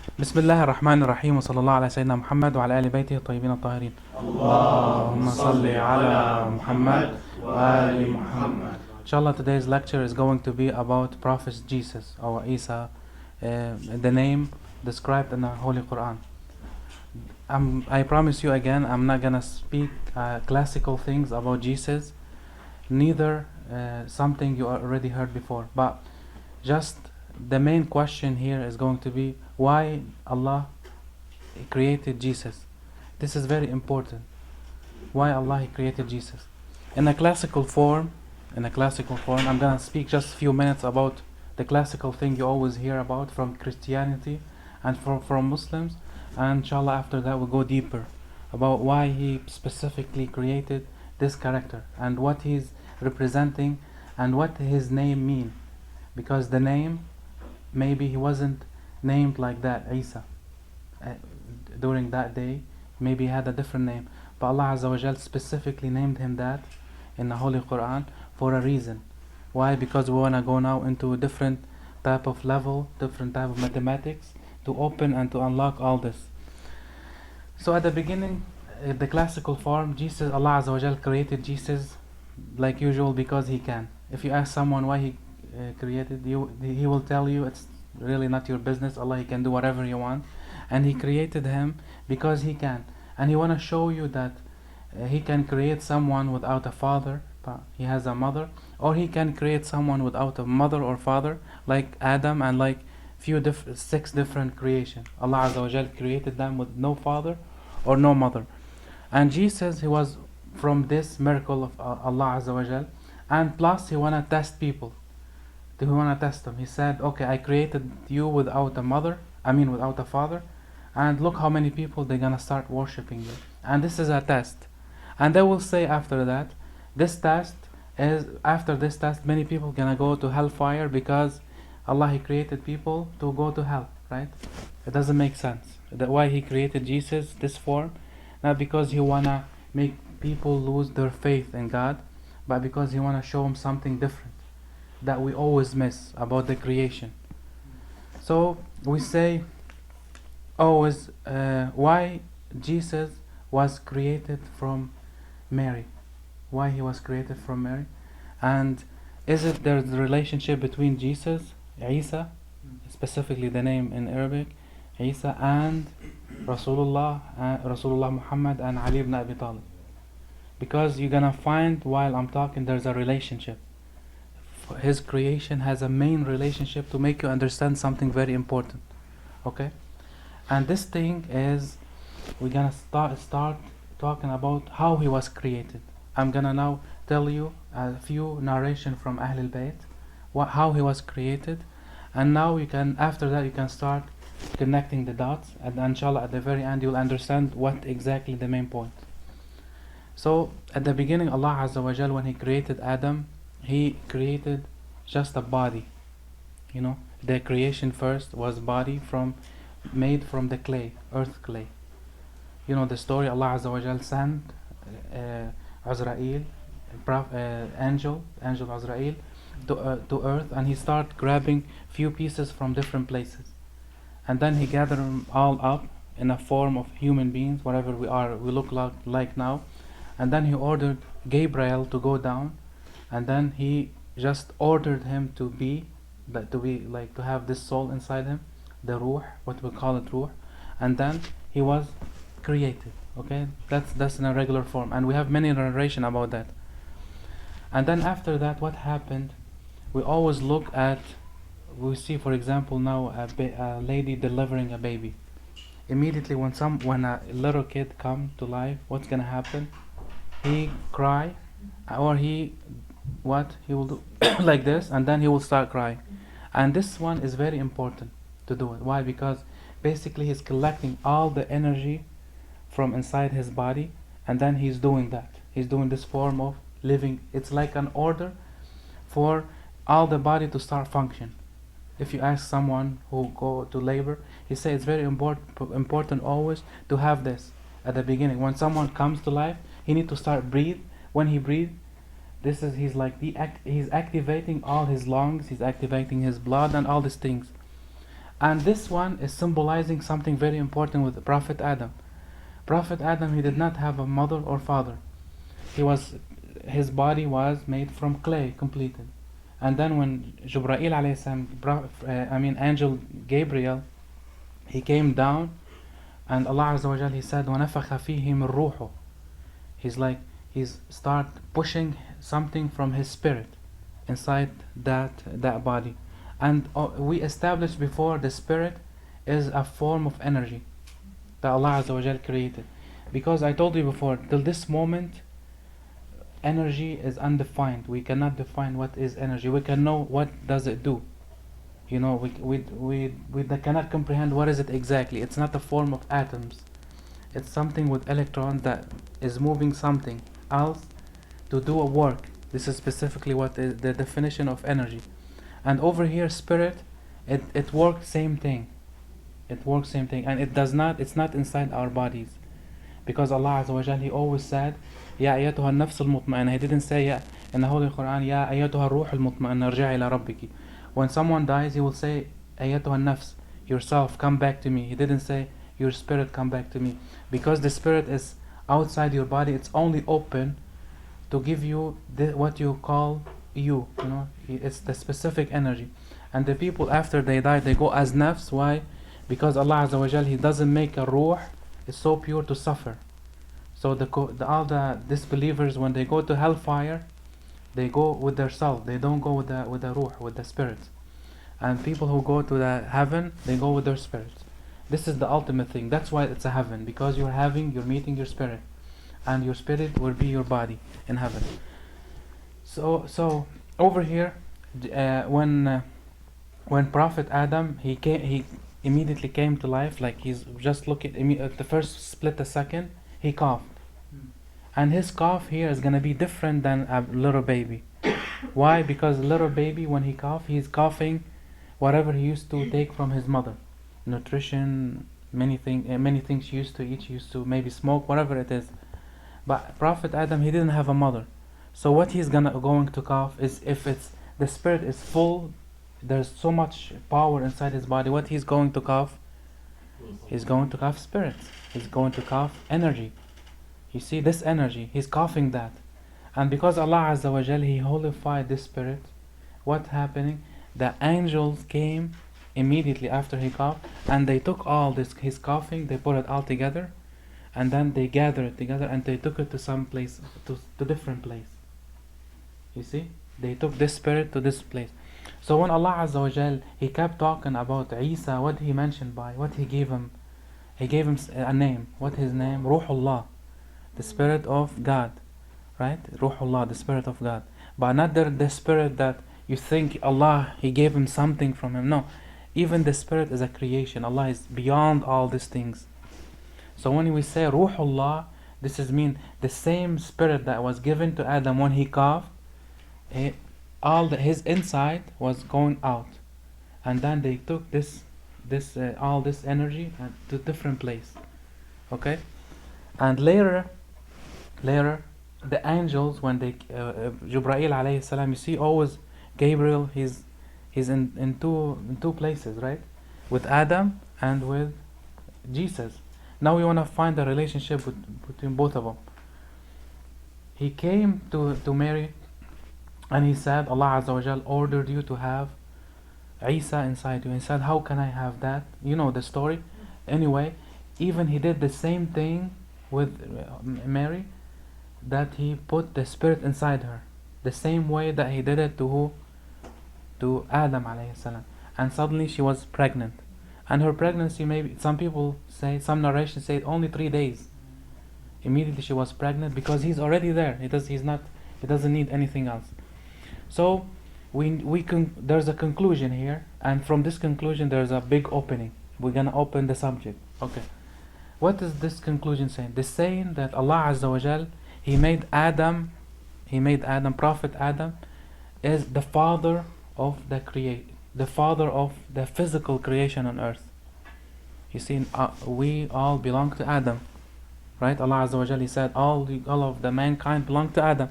بسم الله الرحمن الرحيم وصلى الله على سيدنا محمد وعلى آل بيته الطيبين الطاهرين. اللهم صل على محمد وآل محمد. Inshallah, today's lecture is going to be about Prophet Jesus or Isa, the name described in the Holy Quran. I promise you again, I'm not gonna speak classical things about Jesus, neither something you already heard before, but just the main question here is going to be why Allah created Jesus. This is very important. Why Allah created Jesus. In a classical form, I'm gonna speak just a few minutes about the classical thing you always hear about from Christianity and from Muslims, and inshallah after that we'll go deeper about why he specifically created this character and what he's representing and what his name means. Because the name, maybe he wasn't named like that, Isa. During that day, maybe he had a different name. But Allah Azza wa Jal specifically named him that in the Holy Quran for a reason. Why? Because we want to go now into a different type of level, different type of mathematics to open and to unlock all this. So at the beginning, the classical form, Jesus, Allah Azza wa Jal created Jesus like usual because he can. If you ask someone why he created you, he will tell you it's really not your business. Allah, he can do whatever he wants, and he created him because he can, and he want to show you that he can create someone without a father, but he has a mother, or he can create someone without a mother or father like Adam, and like six different creation. Allah Azza wa Jal created them with no father or no mother, and Jesus, he was from this miracle of Allah Azza wa Jal, and plus he want to test people. He want to test them. He said, okay, I created you without without a father, and look how many people they're gonna start worshipping you. And this is a test. And they will say after that, after this test, many people gonna go to hellfire because Allah, he created people to go to hell, right? It doesn't make sense. Why he created Jesus, this form, not because he wanna make people lose their faith in God, but because he wanna show them something different that we always miss about the creation. So we say always why Jesus was created from Mary, why he was created from Mary, and is it there's a relationship between Jesus, Isa, specifically the name in Arabic, Isa, and Rasulullah Muhammad and Ali ibn Abi Talib? Because you're gonna find while I'm talking there's a relationship. His creation has a main relationship to make you understand something very important. Okay? And this thing is, we're gonna start talking about how he was created. I'm gonna now tell you a few narration from Ahlul Bayt, how he was created, and now after that you can start connecting the dots, and inshallah at the very end you'll understand what exactly the main point. So at the beginning, Allah Azza wa Jal, when he created Adam, he created just a body. The creation first was body made from the clay, earth clay. The story, Allah Azza wa Jal sent Azrael, angel Azrael to earth, and he started grabbing few pieces from different places, and then he gathered them all up in a form of human beings, whatever we look like now, and then he ordered Gabriel to go down, and then he just ordered him to have this soul inside him, the ruh, what we call it ruh, and then he was created. Okay, that's in a regular form, and we have many narration about that. And then after that, what happened? We always we see, for example, now a lady delivering a baby. Immediately when a little kid come to life, what's gonna happen? He cry, or he will do like this, and then he will start crying. And this one is very important to do it. Why? Because basically he's collecting all the energy from inside his body, and then he's doing this form of living. It's like an order for all the body to start function. If you ask someone who go to labor, he says it's very important always to have this at the beginning. When someone comes to life, he need to start breathe. When he breathe, he's activating all his lungs, he's activating his blood and all these things. And this one is symbolizing something very important with Prophet Adam. Prophet Adam, he did not have a mother or father. His body was made from clay, completed. And then when Jibreel alayhi salam, angel Gabriel, he came down, and Allah Azza wa Jal, he said, وَنَفَخَ فِيهِ مِن رُوحُهُ. He's start pushing something from his spirit inside that body. And we established before, the spirit is a form of energy that Allah Azza wa Jal created. Because I told you before, till this moment, energy is undefined. We cannot define what is energy. We can know what does it do. You know, we cannot comprehend what is it exactly. It's not a form of atoms. It's something with electrons that is moving something else to do a work. This is specifically what is the definition of energy. And over here, spirit, it works same thing. It works same thing, and it's not inside our bodies. Because Allah Azza wa Jal, He always said, Ya ayyatuha an-nafs al-mutma'inna. He didn't say in the Holy Quran, Ya ayyatuha ar-ruh al-mutma'inna irji'i ila rabbiki. When someone dies, he will say, Ayyatuha an-nafs, yourself, come back to me. He didn't say, your spirit, come back to me. Because the spirit is outside your body, it's only open to give you what you call you. You know, it's the specific energy. And the people, after they die, they go as nafs. Why? Because Allah Azza wa Jal, He doesn't make a ruh, it's so pure to suffer. So all the disbelievers, when they go to hellfire, they go with their self. They don't go with the ruh, with the spirit. And people who go to the heaven, they go with their spirit. This is the ultimate thing. That's why it's a heaven, because you're meeting your spirit, and your spirit will be your body in heaven. So over here, when Prophet Adam, he immediately came to life. Like he's just looking at the first split a second, he coughed. And his cough here is going to be different than a little baby. Why? Because a little baby, when he coughs, he's coughing whatever he used to take from his mother. Nutrition, many things he used to eat, he used to maybe smoke, whatever it is. But Prophet Adam, he didn't have a mother. So what he's going to cough is, if the spirit is full, there's so much power inside his body, what he's going to cough? He's going to cough spirit. He's going to cough energy. You see, this energy, he's coughing that. And because Allah Azza wa Jal, He holified this spirit, what's happening? The angels came immediately after he coughed, and they took all his coughing, they put it all together, and then they gathered it together, and they took it to some place, to different place. You see? They took this spirit to this place. So when Allah Azza wa Jal, He kept talking about Isa, what He mentioned by, what He gave him? He gave him a name. What his name? Ruhullah, the Spirit of God, right? Ruhullah, the Spirit of God. But not the Spirit that you think Allah, He gave him something from Him. No, even the Spirit is a creation. Allah is beyond all these things. So when we say Ruhullah, this is mean the same Spirit that was given to Adam when he coughed, his inside was going out, and then they took all this energy to different place. Okay, and later the angels, when they Jibreel alayhi salam, you see always Gabriel, he's in two places, right? With Adam and with Jesus. Now we want to find the relationship between both of them. He came to Mary, and he said, Allah Azza wa Jal ordered you to have Isa inside you. He said, how can I have that? You know the story. Anyway, even he did the same thing with Mary, that he put the spirit inside her, the same way that he did it to who? To Adam alayhi salam. And suddenly she was pregnant, and her pregnancy, maybe some people say, some narrations say only 3 days. Immediately she was pregnant, because he's already there. He doesn't need anything else. So there's a conclusion here, and from this conclusion there's a big opening. We're gonna open the subject. Okay, what is this conclusion saying? The saying that Allah Azza wa Jal, He made Adam, Prophet Adam, is the father of the father of the physical creation on earth. You see, we all belong to Adam, right? Allah Azza wa Jal, He said all of the mankind belong to Adam,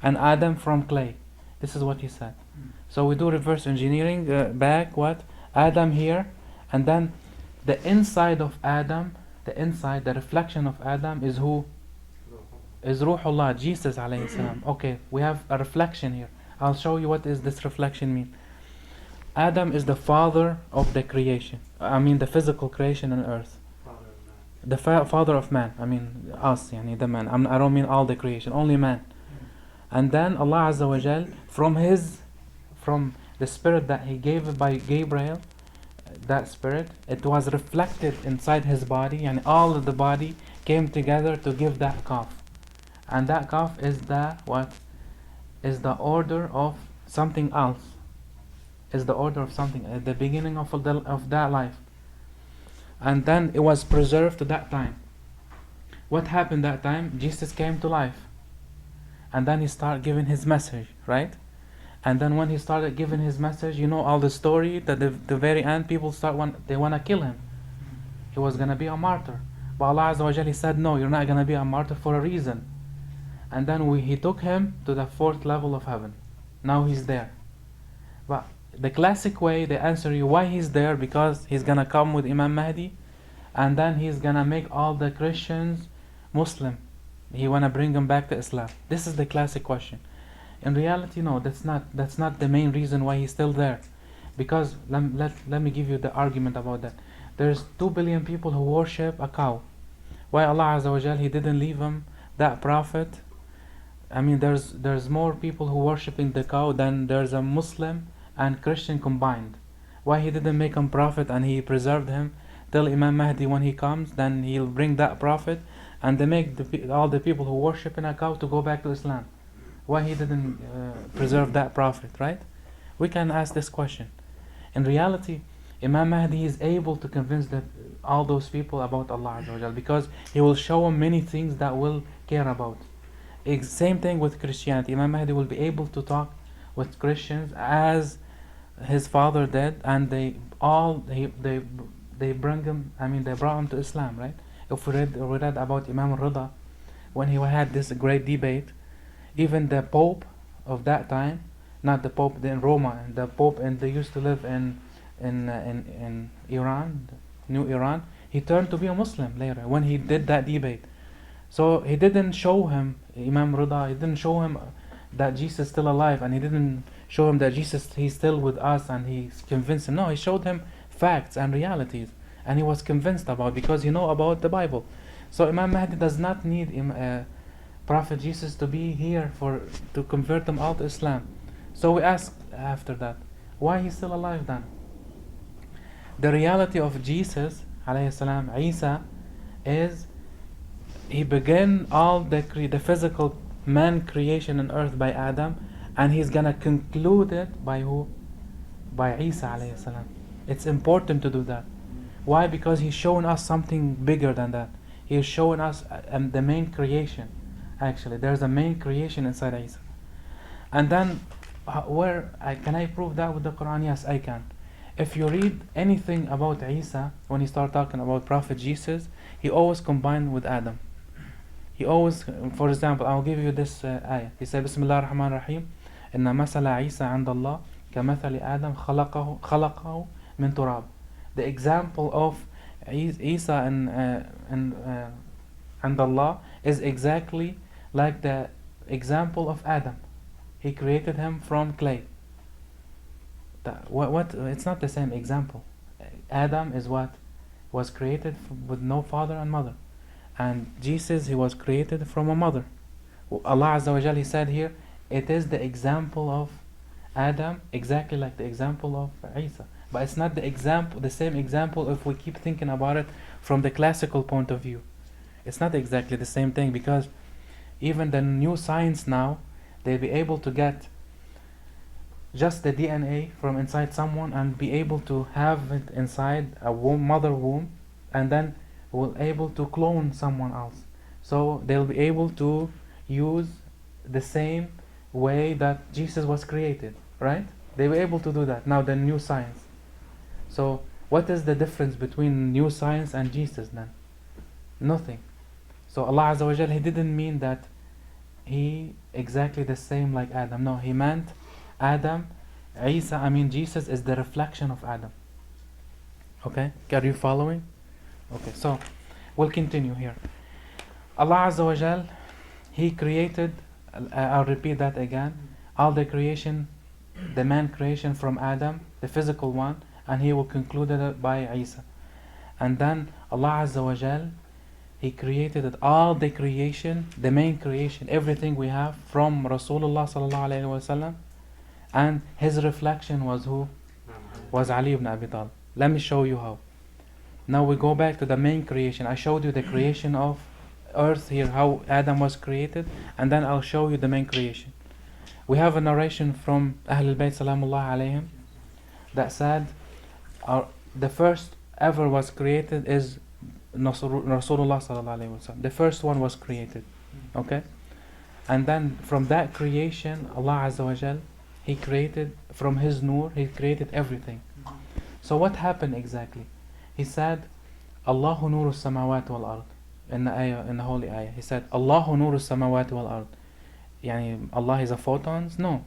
and Adam from clay. This is what He said. So we do reverse engineering back. What? Adam here, And then the inside of Adam, the reflection of Adam is who? Is Ruhullah, Jesus alayhi salam. Okay, we have a reflection here. I'll show you what is this reflection mean. Adam is the father of the creation. I mean the physical creation on earth. The father of man. I mean us, yani the man. I don't mean all the creation, only man. And then Allah Azza wa Jal, from the spirit that He gave by Gabriel, that spirit, it was reflected inside his body, and all of the body came together to give that cough. And that cough is the what? Is the order of something else. Is the order of something at the beginning of that life. And then it was preserved to that time. What happened that time? Jesus came to life. And then He started giving His message, right? And then when He started giving His message, you know all the story, that the very end people they want to kill Him. He was going to be a martyr. But Allah Azza wa Jalla said, no, you're not going to be a martyr for a reason. And then He took Him to the 4th level of heaven. Now He's there. But the classic way they answer you why He's there, because He's going to come with Imam Mahdi, and then He's going to make all the Christians Muslim. He want to bring them back to Islam. This is the classic question. In reality, no, that's not the main reason why He's still there. Because let me give you the argument about that. There's 2 billion people who worship a cow. Why Allah Azza wa Jal He didn't leave them that prophet? I mean, there's more people who worshiping the cow than there's a Muslim and Christian combined. Why He didn't make him prophet and He preserved him till Imam Mahdi when he comes? Then He'll bring that prophet and they make all the people who worship in a cow to go back to Islam. Why He didn't preserve that prophet, right? We can ask this question. In reality, Imam Mahdi is able to convince all those people about Allah Azza wa Jal, because he will show them many things that will care about. Same thing with Christianity. Imam Mahdi will be able to talk with Christians as his father did, and they bring him. I mean, they brought him to Islam, right? If we read about Imam Rida, when he had this great debate, even the Pope of that time, not the Pope in Rome, the Pope, and they used to live in Iran, New Iran, he turned to be a Muslim later when he did that debate. So he didn't show him, Imam Rida, he didn't show him that Jesus is still alive, and he didn't show him that Jesus, He's still with us and He's convinced him. No, he showed him facts and realities, and he was convinced about, because he know about the Bible. So Imam Mahdi does not need Prophet Jesus to be here to convert them all to Islam. So we ask after that, why He's still alive then? The reality of Jesus alayhi salam, Isa, is He began all the physical man creation on earth by Adam, and He's gonna conclude it by who? By Isa alayhi salam. It's important to do that. Why? Because He's showing us something bigger than that. He's showing us the main creation. Actually, there's a main creation inside Isa. And then, can I prove that with the Quran? Yes, I can. If you read anything about Isa, when he start talking about Prophet Jesus, he always combined with Adam. He always, for example, I'll give you this ayah. He said, Bismillah ar-Rahman ar-Rahim, Inna masala Isa عند الله كمثل آدم خلقه من تراب. The example of Isa and Allah is exactly like the example of Adam. He created him from clay. It's not the same example. Adam is what was created with no father and mother, and Jesus, he was created from a mother. Allah Azza wa Jalla, He said here, it is the example of Adam, exactly like the example of Isa. But it's not the same example if we keep thinking about it from the classical point of view. It's not exactly the same thing, because even the new science now, they'll be able to get just the DNA from inside someone and be able to have it inside a mother womb, and then will able to clone someone else. So they'll be able to use the same way that Jesus was created, right? They were able to do that. Now the new science. So what is the difference between new science and Jesus then? Nothing. So Allah Azza wa Jalla, He didn't mean that He exactly the same like Adam. No, He meant Jesus is the reflection of Adam. Okay, are you following? Okay, so we'll continue here. Allah Azza wa Jal, He created, I'll repeat that again, all the creation, the man creation from Adam, the physical one, and He will conclude it by Isa. And then Allah Azza wa Jal, He created it, all the creation, the main creation, everything we have from Rasulullah sallallahu alayhi wa sallam, and his reflection was who? Was Ali ibn Abi Talib. Let me show you how. Now we go back to the main creation. I showed you the creation of earth here, how Adam was created, and then I'll show you the main creation. We have a narration from Ahlul Bayt Salamullah alayhim that said the first ever was created is Rasulullah sallallahu alayhi wa sallam. The first one was created. Okay? And then from that creation, Allah Azza wa Jal, He created from His nur, He created everything. So what happened exactly? He said, Allahu nuru samawati wal ard. In the holy ayah, He said, Allahu nuru samawati wal ard. Yani Allah is a photons? No.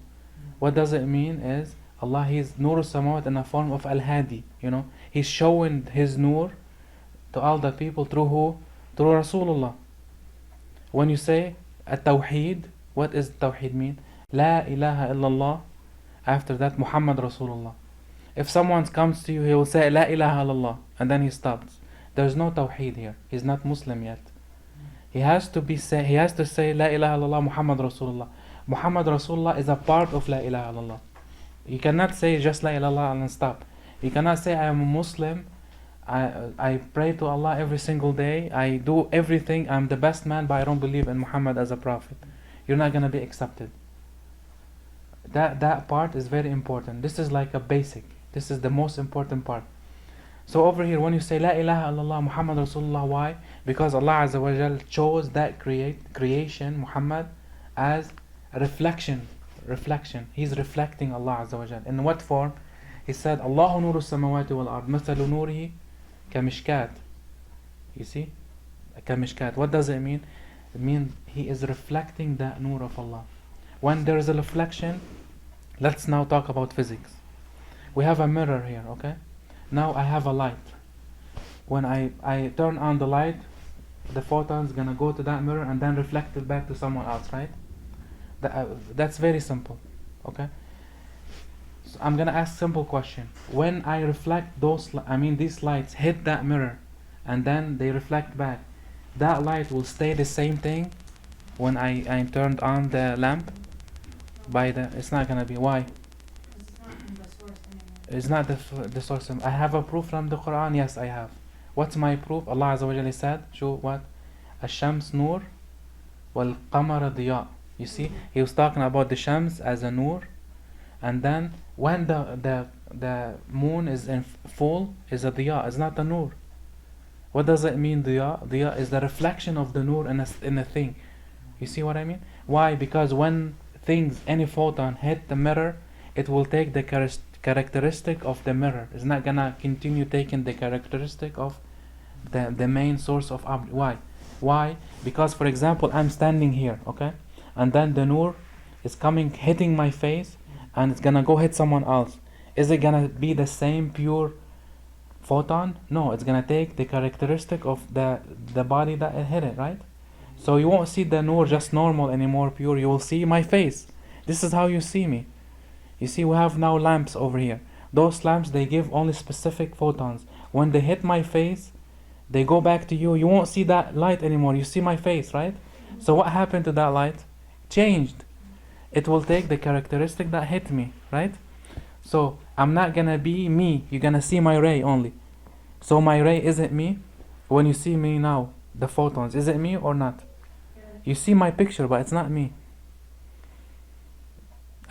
What does it mean is Allah is nuru samawat in the form of al-hadi. You know, He's showing His nur to all the people through who? Through Rasulullah. When you say at-tawheed, what does tawheed mean? La ilaha illallah. After that, Muhammad Rasulullah. If someone comes to you, he will say La ilaha illallah, and then he stops. There's no tawheed here. He's not Muslim yet. He has to say La ilaha illallah Muhammad Rasulullah. Muhammad Rasulullah is a part of La ilaha illallah. You cannot say just La ilaha illallah and stop. You cannot say I am a Muslim. I pray to Allah every single day. I do everything. I'm the best man, but I don't believe in Muhammad as a prophet. You're not going to be accepted. That part is very important. This is like a basic. This is the most important part. So over here, when you say La ilaha illallah Muhammad Rasulullah, why? Because Allah Azza wa Jal chose that creation, Muhammad, as a reflection. He's reflecting Allah Azza wa Jal. In what form? He said, Allahu nuru samawati wal ard, mathalu nurihi kamishkat. You see? Kamishkat. What does it mean? It means He is reflecting that nur of Allah. When there is a reflection, let's now talk about physics. We have a mirror here, okay? Now I have a light. When I turn on the light, the photon's gonna go to that mirror and then reflect it back to someone else, right? That's very simple, okay? So I'm gonna ask simple question. When I reflect these lights hit that mirror and then they reflect back, that light will stay the same thing when I turned on the lamp? It's not gonna be. Why? It's not the source. I have a proof from the Quran. Yes, I have. What's my proof? Allah Azza wa Jalla said, show what? Ash-shams nur wal qamara diya. You see, He was talking about the shams as a nur, and then when the moon is in full, is a diya. It's not a nur. What does it mean, diya? Diya is the reflection of the nur in a thing. You see what I mean? Why? Because when any photon hit the mirror, it will take the characteristic of the mirror. It's not gonna continue taking the characteristic of the main source of object. Why? Why? Because, for example, I'm standing here, okay, and then the nur is hitting my face, and it's gonna go hit someone else. Is it gonna be the same pure photon? No, it's gonna take the characteristic of the body that it hit it, right? So you won't see the nur just normal anymore, pure. You will see my face. This is how you see me. You see, we have now lamps over here. Those lamps, they give only specific photons. When they hit my face, they go back to you. You won't see that light anymore. You see my face, right? So what happened to that light? Changed. It will take the characteristic that hit me, right? So I'm not gonna be me. You're gonna see my ray only. So my ray isn't me. When you see me now, the photons, is it me or not? You see my picture, but it's not me.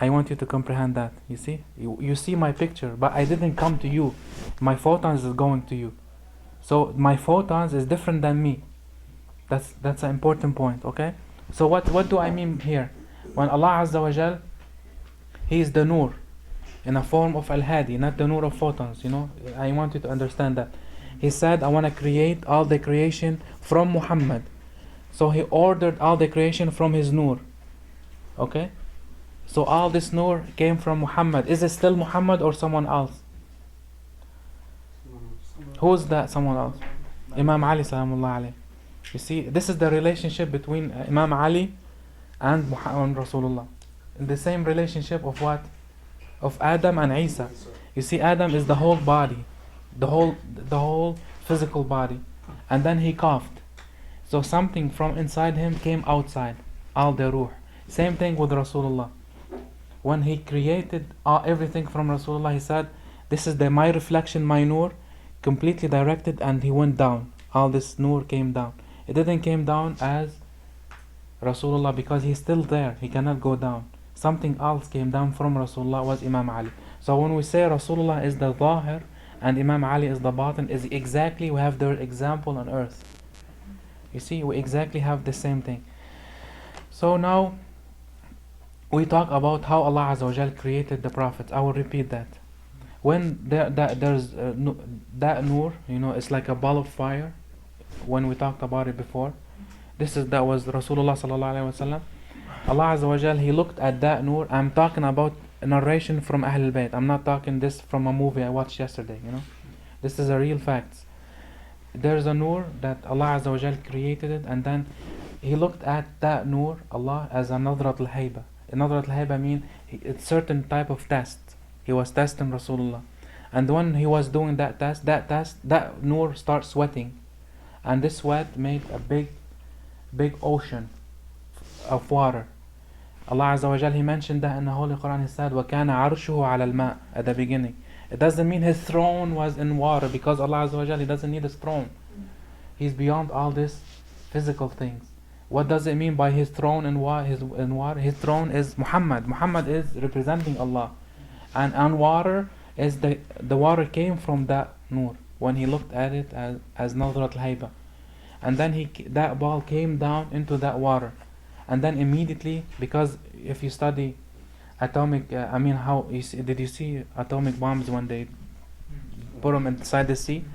I want you to comprehend that. You see? You see my picture, but I didn't come to you. My photons is going to you. So my photons is different than me. That's an important point, okay? So what do I mean here? When Allah Azza wa Jal, He is the nur in a form of al-hadi, not the nur of photons, you know? I want you to understand that. He said, I want to create all the creation from Muhammad. So He ordered all the creation from His nur. Okay? So all this nur came from Muhammad. Is it still Muhammad or someone else? Who's that? Someone else. Imam Ali salamullah alayh. You see, this is the relationship between Imam Ali and Muhammad Rasulullah. The same relationship of what? Of Adam and Isa. You see, Adam is the whole body, the whole physical body, and then he coughed. So something from inside him came outside. Al the ruh. Same thing with Rasulullah. When he created everything from Rasulullah, he said, "This is my reflection, my nur, completely directed," and he went down. All this nur came down. It didn't came down as Rasulullah because he's still there. He cannot go down. Something else came down from Rasulullah was Imam Ali. So when we say Rasulullah is the Zahir and Imam Ali is the Batin, is exactly we have their example on earth. You see, we exactly have the same thing. So now we talk about how Allah Azza wa Jal created the prophets. I will repeat that. When there's that nur, it's like a ball of fire. When we talked about it before, that was Rasulullah sallallahu alaihi wasallam. Allah Azza wa Jal, He looked at that nur. I'm talking about a narration from Ahlul Bayt. I'm not talking this from a movie I watched yesterday. This is a real fact. There's a nur that Allah Azza wa Jal created it, and then He looked at that nur, Allah, as a nadrat al-hayba. Nadrat al-hayba means it's certain type of test. He was testing Rasulullah, and when he was doing that test, that nur starts sweating, and this sweat made a big ocean of water. Allah Azza wa Jal, He mentioned that in the Holy Quran. He said, وَكَانَ عَرْشُهُ عَلَى الْمَاءِ at the beginning. It doesn't mean His throne was in water, because Allah Azza wa Jal, He doesn't need His throne. He's beyond all these physical things. What does it mean by His throne in water? His throne is Muhammad. Muhammad is representing Allah. And on water is the water came from that nur when he looked at it as Nadrat al-Hayba. And then that ball came down into that water. And then immediately, because if you study atomic, did you see atomic bombs when they put them inside the sea?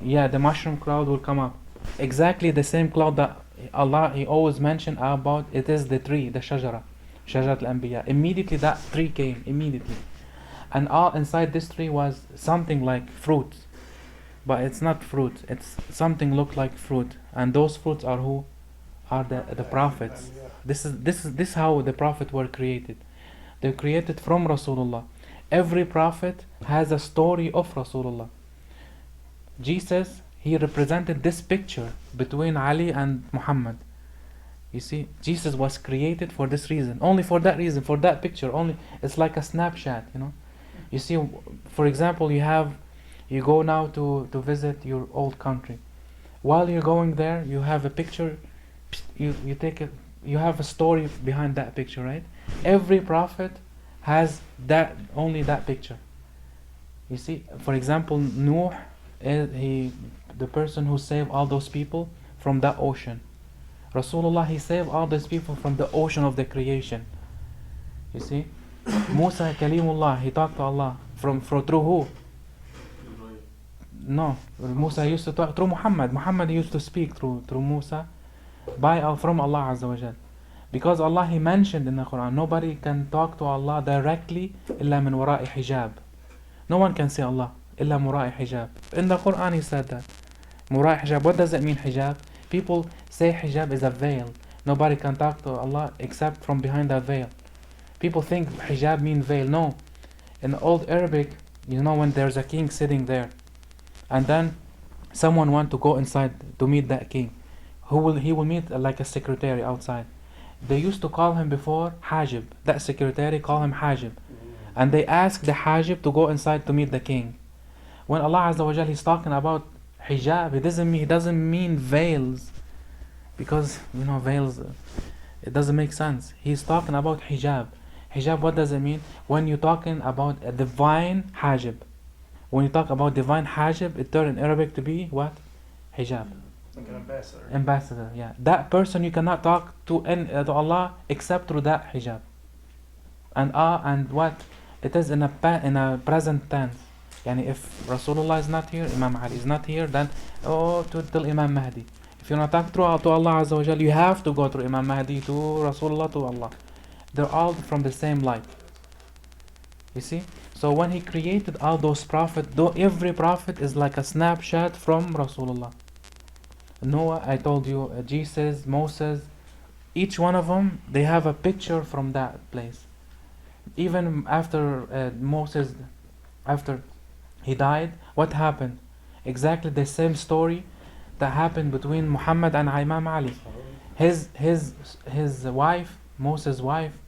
Yeah, the mushroom cloud will come up. Exactly the same cloud that Allah, He always mentioned about. It is the tree, the shajara, shajarat al-anbiya. Immediately that tree came, immediately. And all inside this tree was something like fruit. But it's not fruit, it's something looked like fruit. And those fruits are who? Are the prophets. This is how the prophets were created. They're created from Rasulullah. Every prophet has a story of Rasulullah. Jesus, He represented this picture between Ali and Muhammad. You see, Jesus was created for this reason, only for that reason, for that picture. Only it's like a snapshot, You see, for example, you go now to visit your old country. While you're going there, you have a picture. You take it. You have a story behind that picture, right? Every prophet has only that picture. You see, for example, Nuh, the person who saved all those people from that ocean. Rasulullah, he saved all those people from the ocean of the creation. You see, Musa Kalimullah, he talked to Allah through who? No, Musa used to talk through Muhammad. Muhammad used to speak through Musa from Allah Azza wa Jal. Because Allah, He mentioned in the Quran, nobody can talk to Allah directly illa min wara'i hijab. No one can say Allah illa mura'i hijab. In the Quran He said that. Mura'i hijab, what does it mean hijab? People say hijab is a veil. Nobody can talk to Allah except from behind that veil. People think hijab means veil. No. In old Arabic, when there's a king sitting there, and then someone want to go inside to meet that king, he will meet like a secretary outside. They used to call him before Hajib. That secretary call him Hajib. And they ask the Hajib to go inside to meet the king. When Allah Azza wa Jal, He's talking about hijab, He doesn't mean veils. Because, veils, it doesn't make sense. He's talking about hijab. Hijab, what does it mean? When you're talking about a divine Hajib. When you talk about divine Hajib, it turns in Arabic to be what? Hijab. Like an ambassador. Ambassador, yeah. That person you cannot talk to Allah except through that hijab. And what? It is in a present tense. Yani if Rasulullah is not here, Imam Ali is not here, then till Imam Mahdi. If you not talk to Allah Azza wa Jal, you have to go through Imam Mahdi, to Rasulullah, to Allah. They're all from the same light. You see? So when he created all those prophets, though every prophet is like a snapshot from Rasulullah. Noah, I told you, Jesus, Moses, each one of them, they have a picture from that place. Even after Moses, after he died, what happened? Exactly the same story that happened between Muhammad and Imam Ali. His wife, Moses' wife,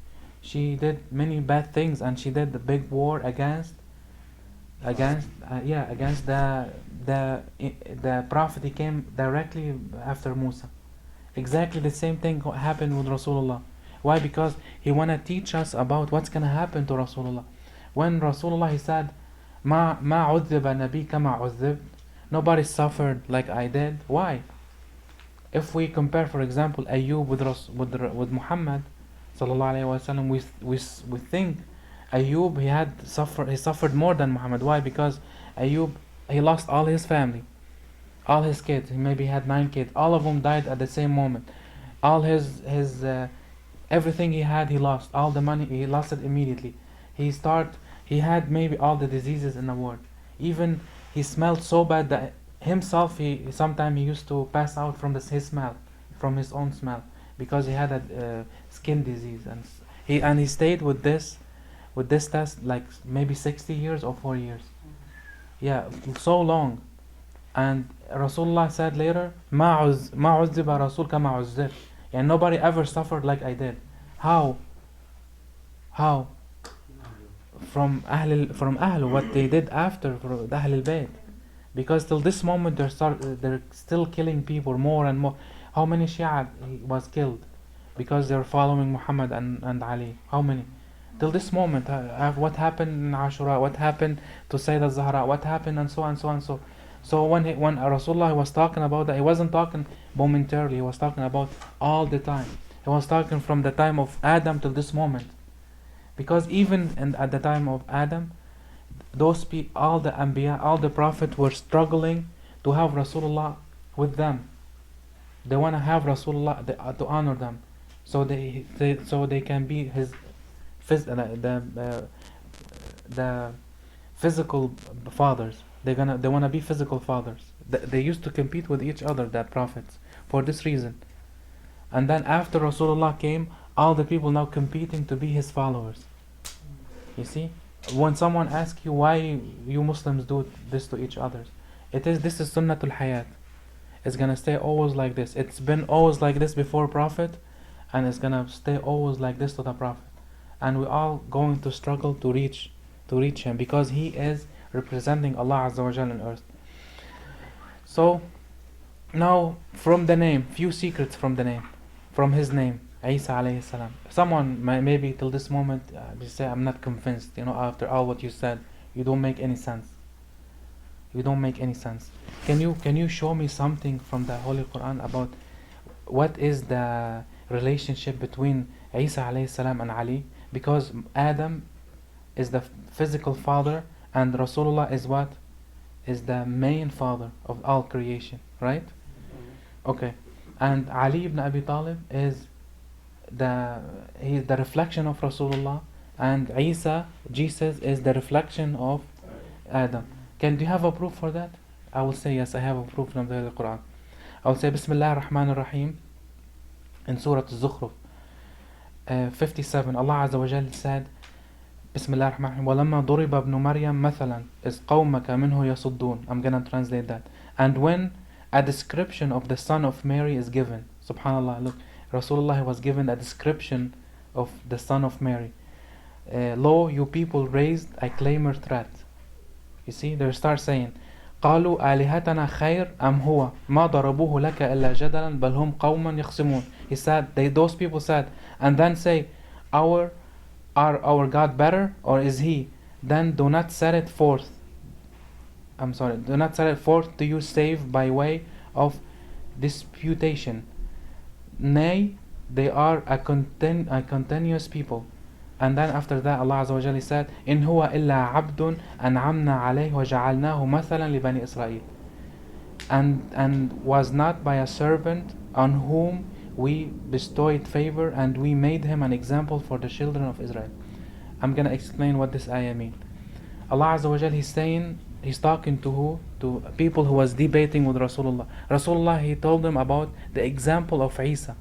she did many bad things, and she did the big war against the prophet. He came directly after Musa. Exactly the same thing happened with Rasulullah. Why? Because he wanna teach us about what's gonna happen to Rasulullah. When Rasulullah, he said, "Ma عذب نبي كما عذب." Nobody suffered like I did. Why? If we compare, for example, Ayub with Muhammad sallallahu alaihi wasallam, we think Ayub he suffered more than Muhammad. Why? Because Ayub, he lost all his family, all his kids. He maybe had 9 kids. All of them died at the same moment. All his everything he had, he lost. All the money, he lost it immediately. He had maybe all the diseases in the world. Even he smelled so bad that himself, sometimes he used to pass out from his smell, from his own smell, because he had a skin disease, and he stayed with this test like maybe 60 years or 4 years. Yeah, so long. And Rasulullah said later, ما عذب رسول كما عذب. And nobody ever suffered like I did. How? From Ahl, what they did after, for the Ahl al-Bayt. Because till this moment they're still killing people more and more. How many Shia was killed because they're following Muhammad and Ali? How many? Till this moment, what happened in Ashura? What happened to Sayyidah Zahra? What happened, and so on, so on, so. So when Rasulullah was talking about that, he wasn't talking momentarily. He was talking about all the time. He was talking from the time of Adam till this moment. Because even at the time of Adam, all the Anbiya, all the prophets were struggling to have Rasulullah with them. They want to have Rasulullah to honor them, so they can be the physical fathers. They want to be physical fathers. They used to compete with each other, the prophets, for this reason. And then after Rasulullah came, all the people now competing to be his followers. You see, when someone asks you why you Muslims do this to each other, this is Sunnatul Hayat. It's gonna stay always like this. It's been always like this before Prophet, and it's gonna stay always like this to the Prophet. And we're all going to struggle to reach him, because he is representing Allah Azza wa Jal on earth. So now, from the name, few secrets from the name, from his name, Isa alayhi salam. Someone maybe till this moment they say, I'm not convinced. After all what you said, you don't make any sense. You don't make any sense. Can you show me something from the Holy Quran about what is the relationship between Isa alayhi salam and Ali? Because Adam is the physical father, and Rasulullah is what? Is the main father of all creation, right? Okay. And Ali ibn Abi Talib is the reflection of Rasulullah, and Isa, Jesus, is the reflection of Adam. Do you have a proof for that? I will say yes, I have a proof from the Quran. I will say Bismillah ar-Rahman ar-Rahim in Surah Al-Zukhruf 57. Allah Azza wa Jal said, Bismillah ar-Rahman ar-Rahim, وَلَمَّا ضُرِبَ ابْنُ مَرْيَمْ مَثَلًا إِذْ قَوْمَكَ مِنْهُ يَصُدُّونَ. I'm gonna translate that. And when a description of the son of Mary is given, subhanallah, look, Rasulullah was given a description of the son of Mary. Lo, you people raised a claimer threat. You see, they start saying, قالوا آلهتنا خير أم هو ما ضربوه لك إلا جدلا بل هم قوما يخصمون. He said, those people said, and then say, are our God better, or is he? Then do not set it forth. Do not set it forth to you save by way of disputation. Nay, they are a continuous people. And then after that, Allah Azza wa Jalla said, إن هو إلا عبد أنعمنا عليه وجعلناه مثلا لبني إسرائيل. And was not by a servant on whom we bestowed favor, and we made him an example for the children of Israel. I'm gonna explain what this ayah means. Allah Azza wa Jal, He's saying, He's talking to who? To people who was debating with Rasulullah. Rasulullah, He told them about the example of Isa.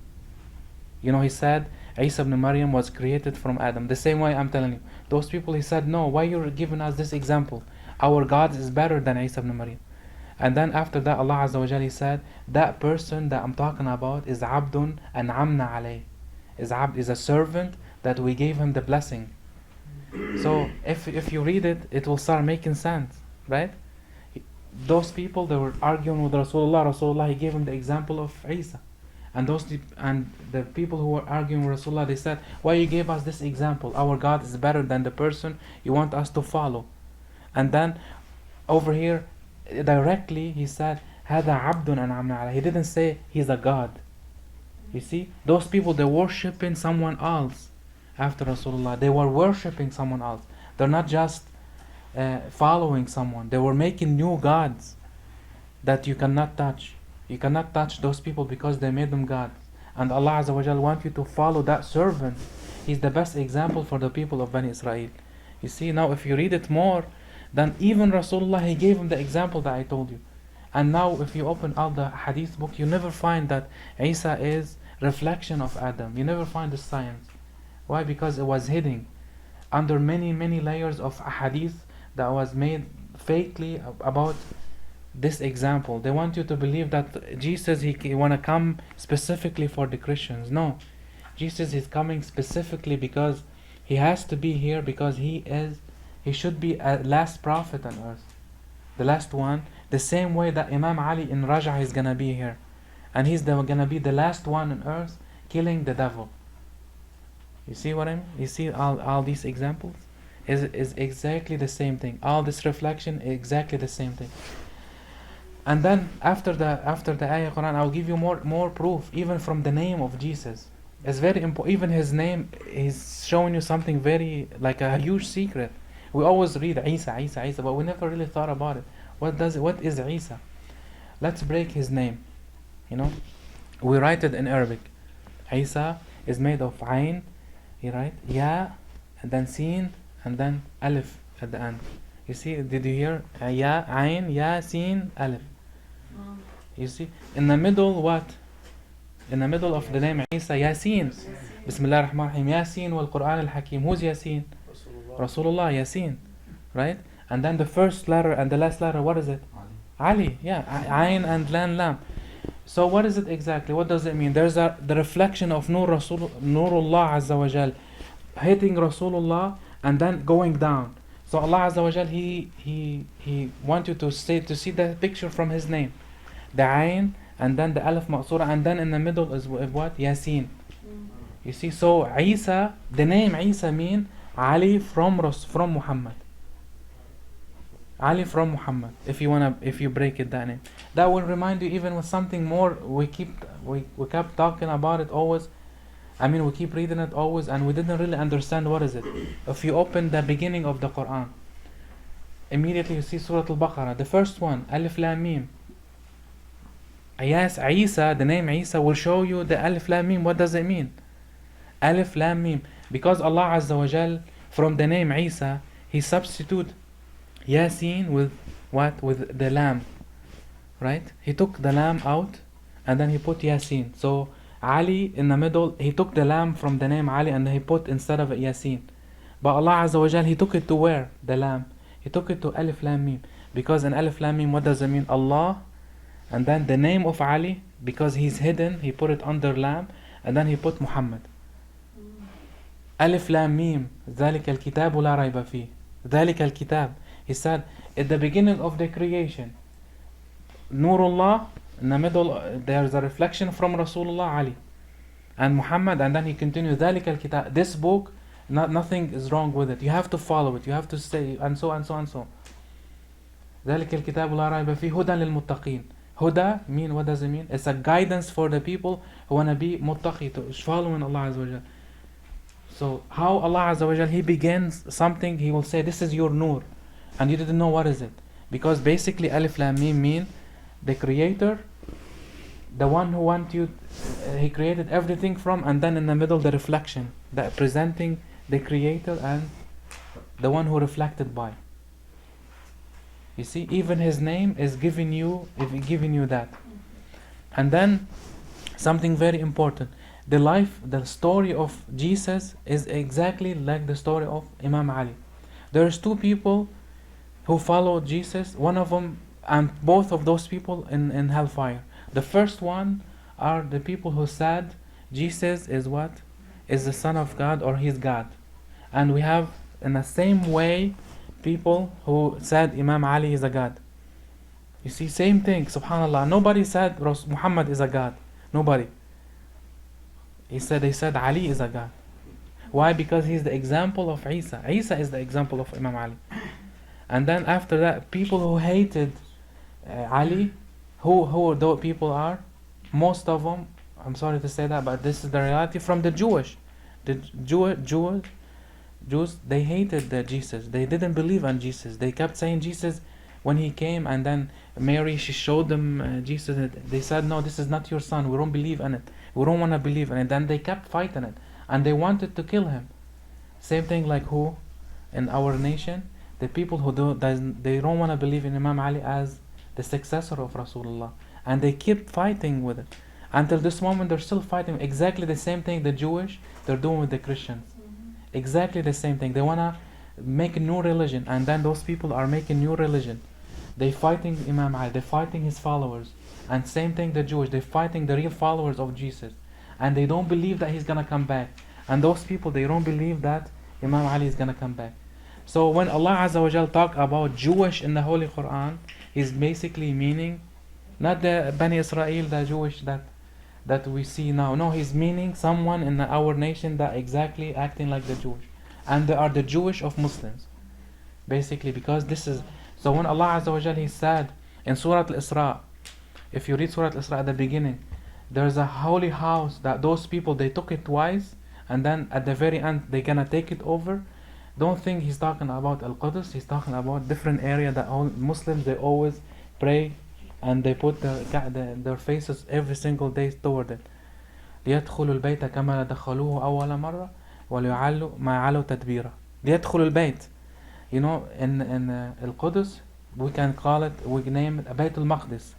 You know, He said Isa ibn Maryam was created from Adam. The same way I'm telling you. Those people, He said, no, why you're giving us this example? Our God is better than Isa ibn Maryam. And then after that, Allah Azza wa Jal, He said, that person that I'm talking about is Abdun an'amna alayh. Is a servant that we gave him the blessing. So if you read it, it will start making sense, right? Those people, they were arguing with Rasulullah, He gave him the example of Isa. And the people who were arguing with Rasulullah, they said, why you gave us this example? Our God is better than the person you want us to follow. And then over here, directly He said, هذا عبد أنعمنا عليه. He didn't say He's a God. You see, those people, they're worshipping someone else after Rasulullah. They were worshipping someone else. They're not just following someone. They were making new gods that you cannot touch. You cannot touch those people because they made them gods. And Allah Azza wa Jal wants you to follow that servant. He's the best example for the people of Bani Israel. You see, now if you read it more, then even Rasulullah, He gave him the example that I told you. And now if you open all the hadith book, you never find that Isa is reflection of Adam. You never find the science. Why? Because it was hidden under many layers of hadith that was made fakely about this example. They want you to believe that Jesus, he want to come specifically for the Christians. No, Jesus is coming specifically because He has to be here, because He should be a last prophet on earth, the last one, the same way that Imam Ali in Raja is gonna be here, and he's gonna be the last one on earth killing the devil. You see what I mean? You see all these examples is exactly the same thing. All this reflection, exactly the same thing. And then after the ayah Quran, I'll give you more proof, even from the name of Jesus. It's very important. Even His name is showing you something very, like a huge secret. We always read Isa, but we never really thought about it. What is Isa? Let's break His name. You know, we write it in Arabic. Isa is made of Ain, you write Ya, and then Sin, and then Alif at the end. You see, did you hear? Ya, Ain, Ya, Sin, Alif. You see, in the middle, what? In the middle of the name Isa, Yasin. Bismillah ar-Rahman ar-Rahim. Yasin wal Quran al-Hakim. Who's Yasin? Rasulullah, Yasin. Right? And then the first letter and the last letter, what is it? Ali. Yeah, Ain and Lam. So what is it exactly? What does it mean? There's the reflection of Nurullah Azza wa Jal hitting Rasulullah and then going down. So Allah Azza wa Jal, He wants you to see the picture from His name. The Ain and then the Alif Maqsura, and then in the middle is what? Yasin. You see, so Isa, the name Isa mean Ali from Muhammad. Ali from Muhammad. If you break it that name, that will remind you even with something more. We kept talking about it always. I mean, we keep reading it always, and we didn't really understand what is it. If you open the beginning of the Quran, immediately you see Surah Al-Baqarah, the first one, Alif Lam Mim. Yes, Isa, the name Isa will show you the Alif Lam Mim. What does it mean? Alif Lam Mim. Because Allah Azza wa Jal, from the name Isa, He substitute Yasin with what? With the lamb. Right? He took the lamb out and then He put Yasin. So Ali in the middle, He took the lamb from the name Ali and He put instead of it Yasin. But Allah Azza wa Jal, He took it to where? The lamb. He took it to Alif Lam Mim. Because in Alif Lam Mim, what does it mean? Allah. And then the name of Ali, because he's hidden, He put it under lamb, and then He put Muhammad. Alif Lam Mim, ذلك الكتاب لا ريب فيه. ذلك الكتاب. He said, at the beginning of the creation, Nurullah, in the middle, there's a reflection from Rasulullah, Ali, and Muhammad, and then He continues, ذلك الكتاب. This book, nothing is wrong with it. You have to follow it. You have to say, and so. ذلك الكتاب لا ريب فيه هدى للمتقين. Huda mean, what does it mean? It's a guidance for the people who want to be muttaqi, to following Allah Azza wa Jal. So how Allah Azza wa Jal, He begins something, He will say, this is your nur, and you didn't know what is it. Because basically Alif Lam Mim mean the creator, the one who want you, He created everything from, and then in the middle the reflection, that presenting the creator and the one who reflected by. You see, even his name is giving you that. And then something very important. The story of Jesus is exactly like the story of Imam Ali. There's two people who followed Jesus, one of them, and both of those people in hellfire. The first one are the people who said Jesus is what? Is the Son of God, or he's God. And we have in the same way people who said Imam Ali is a God. You see, same thing, subhanallah. Nobody said Muhammad is a God. Nobody. They said Ali is a God. Why? Because he's the example of Isa. Isa is the example of Imam Ali. And then after that, people who hated Ali, who those people are? Most of them, I'm sorry to say that, but this is the reality from the Jewish. The Jews, they hated Jesus. They didn't believe in Jesus. They kept saying Jesus when he came, and then Mary, she showed them Jesus. They said, no, this is not your son. We don't believe in it. We don't want to believe in it. Then they kept fighting it, and they wanted to kill him. Same thing like who? In our nation, the people who they don't want to believe in Imam Ali as the successor of Rasulullah, and they keep fighting with it. Until this moment, they're still fighting exactly the same thing the Jewish, they're doing with the Christians. Exactly the same thing. They want to make a new religion, and then those people are making new religion. They fighting Imam Ali, they're fighting his followers. And same thing the Jewish, they're fighting the real followers of Jesus. And they don't believe that he's going to come back. And those people, they don't believe that Imam Ali is going to come back. So when Allah Azza wa Jal talk about Jewish in the Holy Quran, he's basically meaning not the Bani Israel, the Jewish that we see now. No, he's meaning someone in our nation that exactly acting like the Jewish. And they are the Jewish of Muslims. Basically, because this is... So when Allah Azza wa Jal, he said in Surah Al-Isra, if you read Surah Al-Isra at the beginning, there's a holy house that those people, they took it twice, and then at the very end, they're gonna take it over. Don't think he's talking about Al-Qudus. He's talking about different area that all Muslims, they always pray, and they put their faces every single day toward it. ليدخلوا البيت كما دخلوه أول مرة وليعلوا ما علوا تدبيرا. ليدخلوا البيت. You know, in Al-Qudus, we can call it, we name it Bayt al-Maqdis.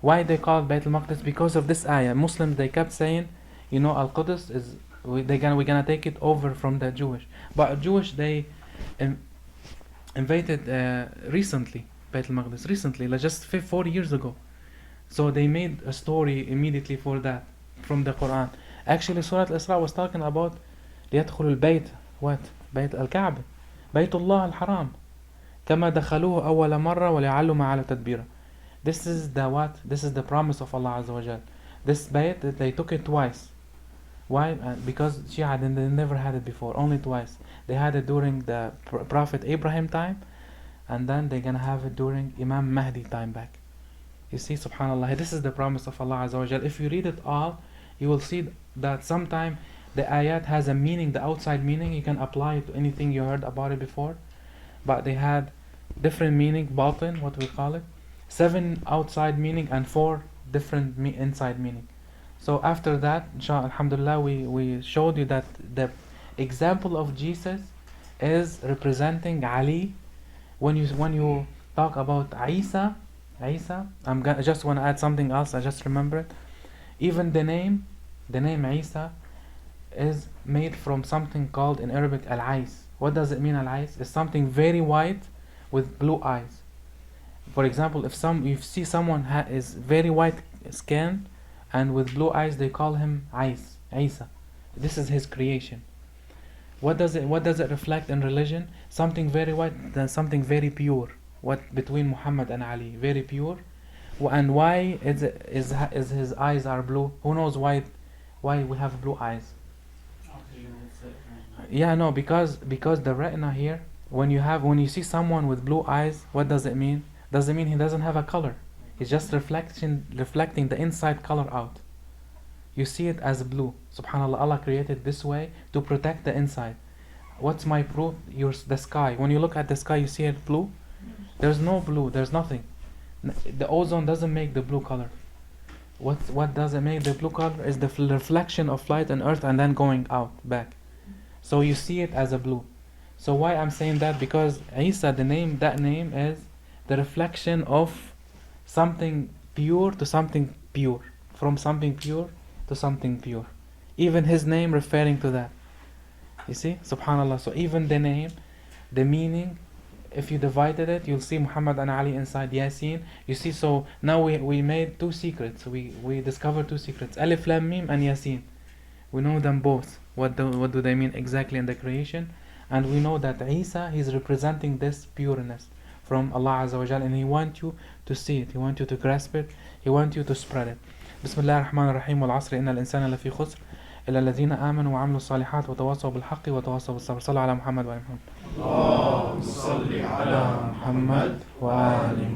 Why they call it Bayt al-Maqdis? Because of this ayah. Muslims, they kept saying, you know, Al-Qudus is, we're gonna take it over from the Jewish. But Jewish, they invaded recently, Bayt al-Maqdis, recently, like just 4 years ago. So they made a story immediately for that, from the Quran. Actually, Surah Al-Isra was talking about ليدخلوا البيت, what? Bayt al-Kaaba. بيت الله الحرام كما دخلوه أول مرة وليعلوا ما على تدبيره. This is the what? This is the promise of Allah Azza wa Jal. This bayt, they took it twice. Why? Because Shia, they never had it before, only twice. They had it during the Prophet Abraham time, and then they're gonna have it during Imam Mahdi time back. You see, subhanallah, this is the promise of Allah Azza wa Jal. If you read it all, you will see that sometime the ayat has a meaning, the outside meaning, you can apply it to anything you heard about it before. But they had different meaning, batin, what we call it, 7 outside meaning and 4 different inside meaning. So after that, inshallah, alhamdulillah, we showed you that the example of Jesus is representing Ali. When you talk about Isa, I just want to add something else, I just remember it. Even the name Isa is made from something called in Arabic al-Ais. What does it mean, al-Ais? It's something very white with blue eyes. For example, if you see someone is very white skin and with blue eyes, they call him Isa. This is his creation. What does it reflect in religion? Something very white, something very pure. What between Muhammad and Ali, very pure. And why is his eyes are blue? Who knows why we have blue eyes? Yeah, no, because the retina here, when you see someone with blue eyes, what does it mean? Doesn't mean he doesn't have a color. It's just reflecting the inside color out. You see it as blue. Subhanallah, Allah created this way to protect the inside. What's my proof? The sky. When you look at the sky, you see it blue. There's no blue. There's nothing. The ozone doesn't make the blue color. What doesn't make the blue color is the reflection of light on earth and then going out back. So you see it as a blue. So why I'm saying that? Because Isa, that name is the reflection of something pure to something pure, from something pure to something pure. Even his name referring to that. You see, subhanallah. So even the name, the meaning, if you divided it, you'll see Muhammad and Ali inside Yasin. You see, so now we made two secrets. We discovered two secrets: Alif Lam Mim and Yasin. We know them both. What do they mean exactly in the creation? And we know that Isa, he's representing this pureness from Allah Azza wa Jal, and he wants you to see it. He wants you to grasp it. He wants you to spread it. Bismillah ar-Rahman ar-Rahim. Wal-'asri inna al-insana lafi khusr illa alladhina amanu wa 'amilu s-salihat wa tawasaw bil-haqqi wa tawasaw bis-sabr. Sallu ala Muhammad wa ali Muhammad. Allahumma salli ala Muhammad wa ali